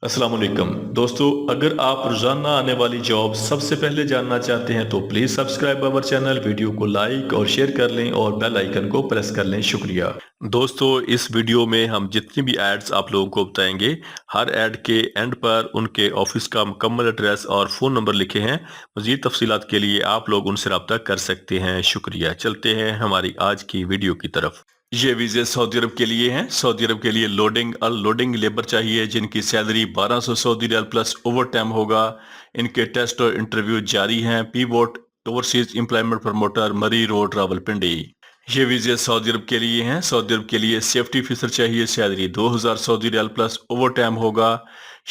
السلام علیکم دوستو، اگر آپ روزانہ آنے والی جاب سب سے پہلے جاننا چاہتے ہیں تو please subscribe our channel, video کو لائک اور شیئر کر لیں اور بیل آئیکن کو پریس کر لیں۔ شکریہ دوستو، اس ویڈیو میں ہم جتنی بھی ایڈز آپ لوگوں کو بتائیں گے، ہر ایڈ کے اینڈ پر ان کے آفس کا مکمل ایڈریس اور فون نمبر لکھے ہیں۔ مزید تفصیلات کے لیے آپ لوگ ان سے رابطہ کر سکتے ہیں۔ شکریہ۔ چلتے ہیں ہماری آج کی ویڈیو کی طرف۔ یہ ویزے سعودی عرب کے لیے ہیں۔ سعودی عرب کے لیے لوڈنگ ان لوڈنگ لیبر چاہیے جن کی salary 1200 Saudi riyal plus over time ہوگا۔ ان کے ٹیسٹ اور انٹرویو جاری ہیں۔ P vote overseas employment promoter Murree road Rawalpindi. یہ ویزے سعودی عرب کے لیے ہیں۔ سعودی عرب کے لیے سیفٹی آفیسر چاہیے، salary 2000 Saudi riyal plus over time ہوگا۔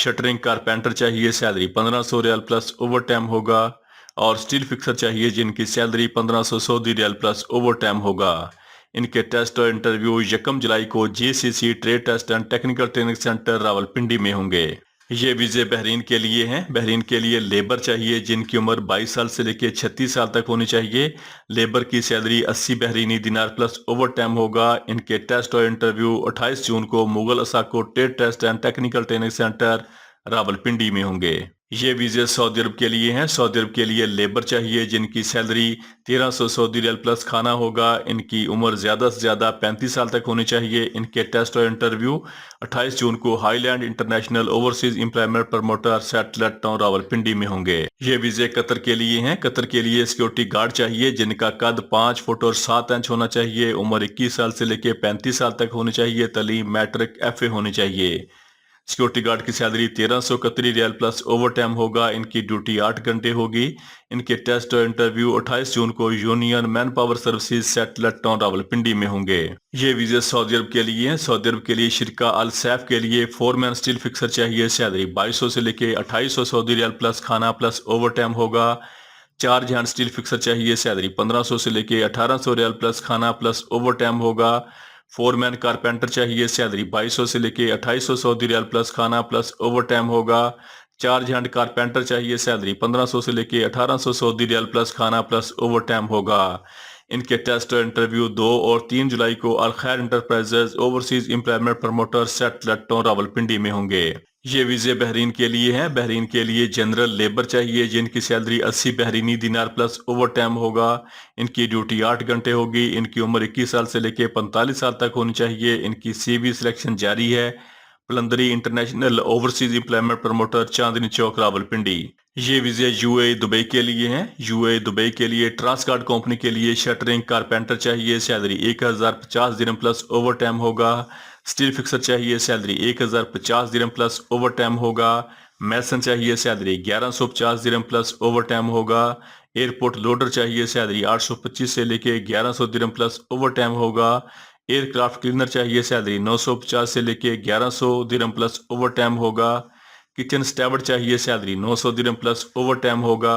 شٹرنگ کارپینٹر چاہیے، salary 1500 riyal plus over time ہوگا۔ اور سٹیل فکسر چاہیے جن کی salary 1500 Saudi riyal plus over time ہوگا۔ ان کے ٹیسٹ اور انٹرویو 1 جولائی کو J C C trade test and technical training centre Rawalpindi میں ہوں گے۔ یہ ویزے بحرین کے لیے ہیں۔ بحرین کے لیے لیبر چاہیے جن کی عمر 22 سال سے لے کے 36 سال تک ہونی چاہیے۔ لیبر کی سیلری 80 بحرینی دینار پلس اوور ٹائم ہوگا۔ ان کے ٹیسٹ اور انٹرویو 28 جون کو مغل اساکو trade test and technical training centre Rawalpindi میں ہوں گے۔ یہ ویزے سعودی عرب کے لیے ہیں۔ سعودی عرب کے لیے لیبر چاہیے جن کی سیلری 1300 سعودی ریال پلس کھانا ہوگا۔ ان کی عمر زیادہ سے زیادہ 35 سال تک ہونی چاہیے۔ ان کے ٹیسٹ اور انٹرویو 28 جون کو highland international overseas employment promoter satellite town Rawalpindi میں ہوں گے۔ یہ ویزے قطر کے لیے ہیں۔ قطر کے لیے سیکورٹی گارڈ چاہیے جن کا قد 5 فٹ اور 7 انچ ہونا چاہیے۔ عمر 21 سال سے لے کے 35 سال تک ہونی چاہیے۔ تعلیم میٹرک FA ہونی چاہیے۔ سیکورٹی گارڈ کی سیلری 1300 قطری ریال پلس اوور ٹائم ہوگا۔ ان کی ڈیوٹی 8 گھنٹے ہوگی۔ ان کے ٹیسٹ اور انٹرویو 28 جون کو union man power services سیٹلٹ town Rawalpindi میں ہوں گے۔ یہ ویزے سعودی عرب کے لیے ہیں۔ سعودی عرب کے لیے شرکہ السیف کے لیے فور مین سٹیل فکسر چاہیے، سیلری 2200 سے لے کے 2800 سعودی ریال پلس کھانا پلس اوور ٹائم ہوگا۔ 4 ہینڈ سٹیل فکسر چاہیے، سیلری 1500 سے لے کے 1800 ریال پلس کھانا پلس اوور ٹائم ہوگا۔ فور مین کارپینٹر چاہیے، سیلری 2200 سے لے کے 2800 سعودی ریال پلس کھانا پلس اوور ٹائم ہوگا۔ 4 ہینڈ کارپینٹر چاہیے، سیلری 1500 سے لے کے 1800 سعودی ریال پلس کھانا پلس اوور ٹائم ہوگا۔ ان کے ٹیسٹ اور انٹرویو 2 اور 3 جولائی کو الخیر enterprises overseas employment promoter satellite town Rawalpindi میں ہوں گے۔ یہ ویزے بحرین کے لیے ہیں۔ بحرین کے لیے جنرل لیبر چاہیے جن کی سیلری 80 بحرینی دینار پلس اوور ٹائم ہوگا۔ ان کی ڈیوٹی 8 گھنٹے ہوگی۔ ان کی عمر 21 سال سے لے کے 45 سال تک ہونی چاہیے۔ ان کی CV سلیکشن جاری ہے۔ پلندری international overseas employment promoter Chandni Chowk Rawalpindi. یہ ویزے UAE دبئی کے لیے ہیں۔ UAE دبئی کے لیے ٹرانسکارڈ کمپنی کے لیے شٹرنگ کارپینٹر چاہیے، سیلری 1050 درہم پلس اوور ٹائم ہوگا۔ سٹیل فکسر چاہیے، سیلری 1050 درہم پلس اوور ٹائم ہوگا۔ میسن چاہیے، سیلری 1150 درہم پلس اوور ٹائم ہوگا۔ ایئرپورٹ لوڈر چاہیے، سیلری 825 سے لے کے 1100 درہم پلس اوور ٹائم ہوگا۔ ایئر کرافٹ کلینر چاہیے، سیلری 950 سے لے کے 1100 درہم پلس اوور ٹائم ہوگا۔ کچن سٹیورڈ چاہیے، سیلری 900 درہم پلس اوور ٹائم ہوگا۔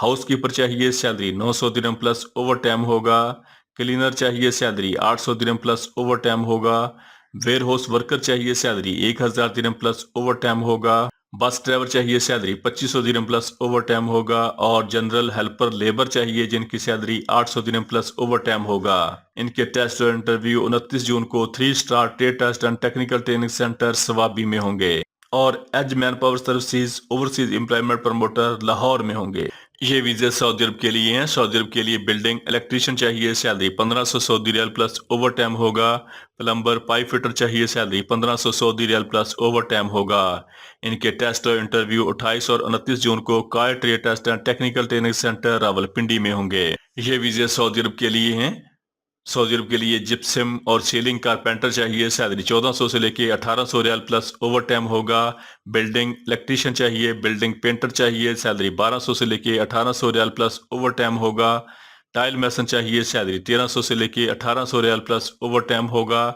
ہاؤس کیپر چاہیے، سیلری 900 درہم پلس اوور ٹائم ہوگا۔ کلینر چاہیے، سیلری 800 درہم پلس اوور ٹائم ہوگا۔ ویئر ہاؤس ورکر چاہیے، سیلری 1000 درہم پلس اوور ٹائم ہوگا۔ بس ڈرائیور چاہیے، سیلری 2500 درہم پلس اوور ٹائم ہوگا۔ اور جنرل ہیلپر لیبر چاہیے جن کی سیلری 800 درہم پلس اوور ٹائم ہوگا۔ ان کے ٹیسٹ اور انٹرویو 29 جون کو 3 star trade test and technical training centre Swabi میں ہوں گے اور edge manpower services overseas employment promoter Lahore میں ہوں گے۔ یہ ویزے سعودی عرب کے لیے ہیں۔ سعودی عرب کے لیے بلڈنگ الیکٹریشین چاہیے، salary 1500 Saudi riyal plus over time ہوگا۔ پلمبر پائپ فٹر چاہیے، salary 1500 Saudi riyal plus over time ہوگا۔ ان کے ٹیسٹ اور انٹرویو 28 اور 29 جون کو کائر trade test and technical training centre Rawalpindi میں ہوں گے۔ یہ ویزے سعودی عرب کے لیے ہیں۔ سعودی عرب کے لیے جپسم اور سیلنگ کارپینٹر چاہیے، سیلری 1400 سے لے کے 1800 ریال پلس اوور ٹائم ہوگا۔ بلڈنگ الیکٹریشین چاہیے، بلڈنگ پینٹر چاہیے، سیلری 1200 سے لے کے 1800 ریال پلس اوور ٹائم ہوگا۔ ٹائل میسن چاہیے، سیلری 1300 سے لے کے 1800 ریال پلس اوور ٹائم ہوگا۔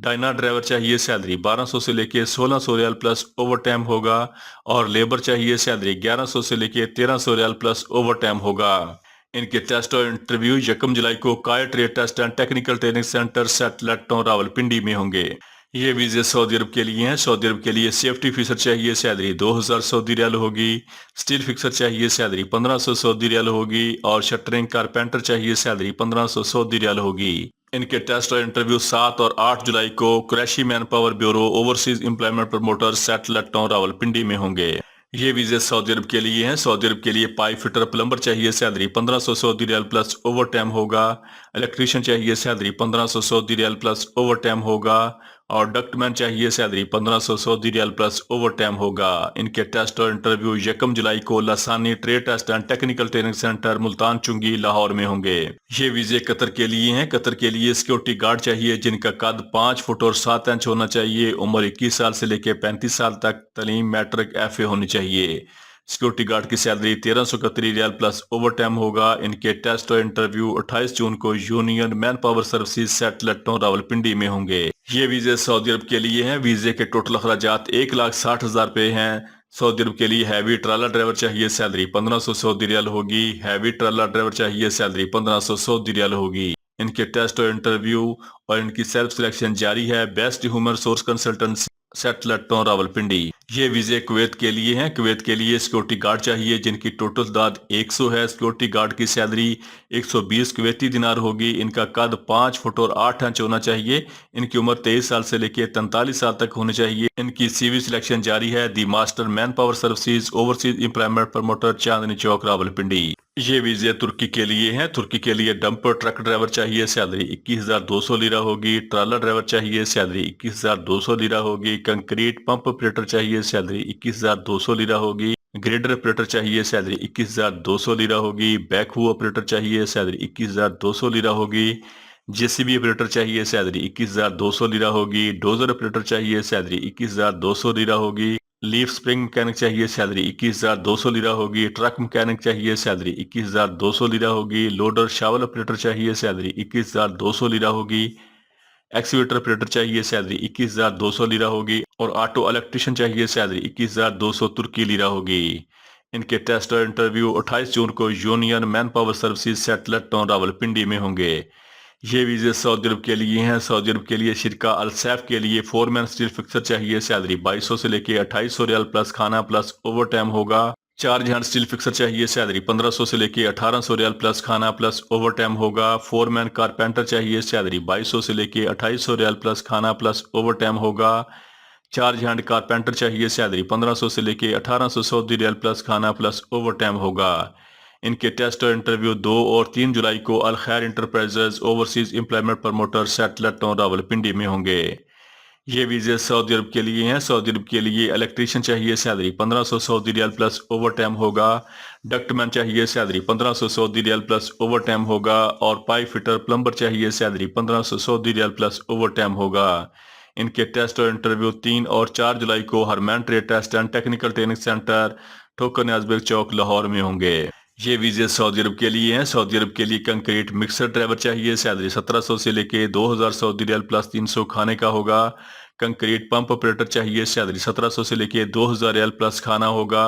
ڈائنا ڈرائیور چاہیے، سیلری 1200 سے لے کے 1600 ریال پلس اوور ٹائم ہوگا۔ اور لیبر چاہیے، سیلری 1100 سے لے کے 1300 ریال پلس اوور ٹائم ہوگا۔ ان کے ٹیسٹ اور انٹرویو 1 جولائی کو کائر trade test and technical training centre satellite town Rawalpindi میں ہوں گے۔ یہ ویزے سعودی عرب کے لیے ہیں۔ سعودی عرب کے لیے سیفٹی آفیسر چاہیے، سیلری 2000 سعودی ریال ہوگی۔ سٹیل فکسر چاہیے، سیلری 1500 سعودی ریال ہوگی۔ اور شٹرنگ کارپینٹر چاہیے، سیلری 1500 سعودی ریال ہوگی۔ इनके टेस्ट और इंटरव्यू 7 और 8 जुलाई को Qureshi man power bureau overseas employment promoter satellite town Rawalpindi में होंगे। ये वीजे सऊदी अरब के लिए हैं। सऊदी अरब के लिए पाइप फिटर प्लम्बर चाहिए, salary 1500 Saudi riyal plus over time होगा। इलेक्ट्रीशियन चाहिए, salary 1500 Saudi riyal plus over time होगा। और डक्टमैन चाहिए, salary 1500 Saudi riyal plus over time होगा। इनके टेस्ट और इंटरव्यू 1 जुलाई को Lasani trade test and technical training centre Multan चुंगी लाहौर में होंगे। ये वीजे कतर के लिए हैं। कतर के लिए सिक्योरिटी गार्ड चाहिए जिनका कद 5 फुट और 7 इंच होना चाहिए। उम्र 21 साल से लेकर 35 साल तक। तालीम मैट्रिक FA होनी चाहिए। सिक्योरिटी गार्ड की सैलरी 1300 कतरी रियाल प्लस ओवर टाइम होगा। इनके टेस्ट और इंटरव्यू 28 जून को union man power services satellite town Rawalpindi में होंगे। ये वीजे सऊदी अरब के लिए हैं। वीजे के टोटल अखराजात 1,60,000 रुपए हैं। सऊदी अरब के लिए हैवी ट्राला ड्राइवर चाहिए, सैलरी 1500 सऊदी रियाल होगी। हैवी ट्राला ड्राइवर चाहिए, सैलरी 1500 सऊदी रियाल होगी। इनके टेस्ट और इंटरव्यू और इनकी सेल्फ सिलेक्शन जारी है। Best human source consultant satellite town Rawalpindi. ये वीजे कुवैत के लिए हैं। कुवैत के लिए सिक्योरिटी गार्ड चाहिए जिनकी टोटल तादाद 100 है। सिक्योरिटी गार्ड की सैलरी 120 कुवैती दिनार होगी। इनका कद 5 फुट और 8 इंच होना चाहिए। इनकी उम्र 23 साल से लेकर 43 साल तक होनी चाहिए। इनकी CV सिलेक्शन जारी है। The master manpower services overseas employment promoter Chandni Chowk Rawalpindi. ये वीजे तुर्की के लिए हैं। तुर्की के लिए डंपर ट्रक ड्राइवर चाहिए, सैलरी 21,200 लीरा होगी। ट्राला ड्राइवर चाहिए, सैलरी 21,200 लीरा होगी। कंक्रीट पंप ऑपरेटर चाहिए, सैलरी 21,200 लीरा होगी। ग्रेडर ऑपरेटर चाहिए, सैलरी 21,200 लीरा होगी। बैकहू ऑपरेटर चाहिए, सैलरी 21,200 लीरा होगी। JCB ऑपरेटर चाहिए, सैलरी 21,200 लीरा होगी। डोजर ऑपरेटर चाहिए, सैलरी 21,200 लीरा होगी। लीफ स्प्रिंग मैकेनिक चाहिए, सैलरी 21,200 लीरा होगी। ट्रक मैकेनिक चाहिए, सैलरी 21,200 लीरा होगी। लोडर शावल ऑपरेटर चाहिए, सैलरी 21,200 लीरा होगी। एक्सीवेटर ऑपरेटर चाहिए, सैलरी 21,200 लीरा होगी। और ऑटो इलेक्ट्रिशियन चाहिए, सैलरी 21,200 तुर्की लीरा होगी। इनके टेस्ट और इंटरव्यू 28 जून को union man power services satellite town Rawalpindi में होंगे। ये वीजे सऊदी अरब के लिए हैं। सऊदी अरब के लिए शिरका अल सैफ के लिए फोरमैन स्टील फिक्सर चाहिए, सैलरी 2200 से लेके 2800 रियाल प्लस खाना प्लस ओवर टाइम होगा। चार्ज हैंड स्टील फिक्सर चाहिए, सैलरी 1500 से लेके 1800 रियाल प्लस खाना प्लस ओवर टाइम होगा। फोरमैन कारपेंटर चाहिए, सैलरी 2200 से लेके 2800 रियाल प्लस खाना प्लस ओवर टाइम होगा। चार्ज हैंड कारपेंटर चाहिए, सैलरी 1500 से लेके 1800 सऊदी रियाल प्लस खाना प्लस ओवर टाइम होगा। इनके टेस्ट और इंटरव्यू 2 और 3 जुलाई को अल खैर enterprises overseas employment promoter satellite town Rawalpindi में होंगे। ये वीजे सऊदी अरब के लिए हैं। सऊदी अरब के लिए इलेक्ट्रीशियन चाहिए, salary 1500 Saudi riyal plus over time होगा। डक्टमैन चाहिए, salary 1500 Saudi riyal plus over time होगा। और पाइप फिटर प्लम्बर चाहिए, salary 1500 Saudi riyal plus over time होगा। इनके टेस्ट और इंटरव्यू 3 और 4 जुलाई को हरमैन trade test and technical training centre Thokar Niazbeg Chowk Lahore में होंगे। ये वीजे सऊदी अरब के लिए हैं। सऊदी अरब के लिए कंक्रीट मिक्सर ड्राइवर चाहिए, सैलरी 1700 से लेके 2000 सऊदी रियाल प्लस 300 खाने का होगा। कंक्रीट पंप ऑपरेटर चाहिए, सैलरी 1700 से लेके 2000 रियाल प्लस खाना होगा।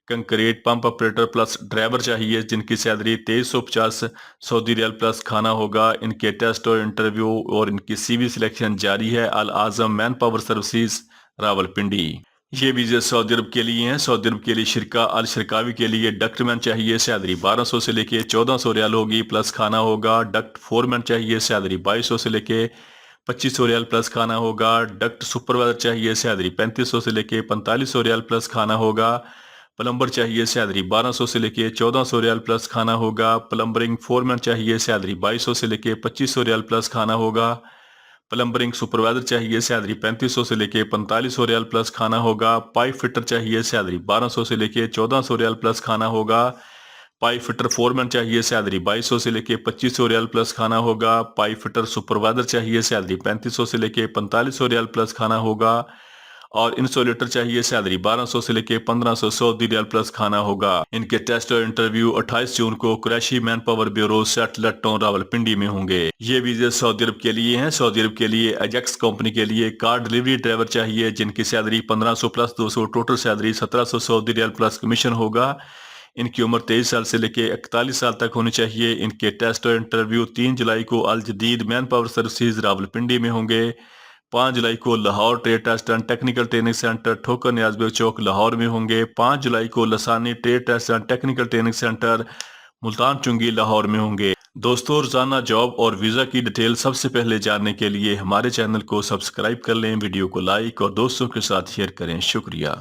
Concrete pump operator plus driver चाहिए जिनकी सैलरी 2350 सऊदी रियाल प्लस खाना होगा। इनके टेस्ट और इंटरव्यू और इनकी CV सिलेक्शन जारी है। अल आजम मैन पावर सर्विसेज रावलपिंडी। ये वीजे सऊदी अरब के लिए हैं। सऊदी अरब के लिए शिरका अल शिरकावी के लिए डक्टमैन चाहिए, सैलरी 1200 से लेके 1400 रियाल होगी प्लस खाना होगा। डक्ट फोरमैन चाहिए, सैलरी 2200 से लेके 2500 रियाल प्लस खाना होगा। डक्ट सुपरवाइजर चाहिए, सैलरी 3500 से लेके 4500 रियाल प्लस खाना होगा। प्लम्बर चाहिए, सैलरी 1200 से लेके 1400 रियाल प्लस खाना होगा। प्लम्बरिंग फोरमैन चाहिए, सैलरी 2200 से लेके 2500 रियाल प्लस खाना होगा। प्लम्बरिंग सुपरवाइजर चाहिए, सैलरी 3500 से लेके 4500 रियाल प्लस खाना होगा। पाइप फिटर चाहिए, सैलरी 1200 से लेके 1400 रियाल प्लस खाना होगा। पाइप फिटर फोरमैन चाहिए, सैलरी 2200 से लेके 2500 रियाल प्लस खाना होगा। पाइप फिटर सुपरवाइजर चाहिए, सैलरी 3500 से लेके 4500 रियाल प्लस खाना होगा। और इंसुलेटर चाहिए, सैलरी 1200 से लेके 1500 सऊदी रियाल प्लस खाना होगा। इनके टेस्ट और इंटरव्यू 28 जून को Qureshi man power bureau satellite town Rawalpindi में होंगे। ये वीजे सऊदी अरब के लिए हैं। सऊदी अरब के लिए एजेक्स कंपनी के लिए कार डिलीवरी ड्राइवर चाहिए जिनकी salary 1500 plus 200 total salary 1700 Saudi riyal plus commission होगा। इनकी उम्र 23 साल से लेके 41 साल तक होनी चाहिए। इनके टेस्ट और इंटरव्यू 3 जुलाई को अल जदीद मैन पावर सर्विसेज रावलपिंडी में होंगे। 5 जुलाई को Lahore trade test and technical training centre Thokar Niazbeg Chowk Lahore में होंगे। 5 जुलाई को Lasani trade test and technical training centre Multan चुंगी लाहौर में होंगे। दोस्तों, रोजाना जॉब और वीजा की डिटेल सबसे पहले जानने के लिए हमारे चैनल को सब्सक्राइब कर लें, वीडियो को लाइक और दोस्तों के साथ शेयर करें। शुक्रिया।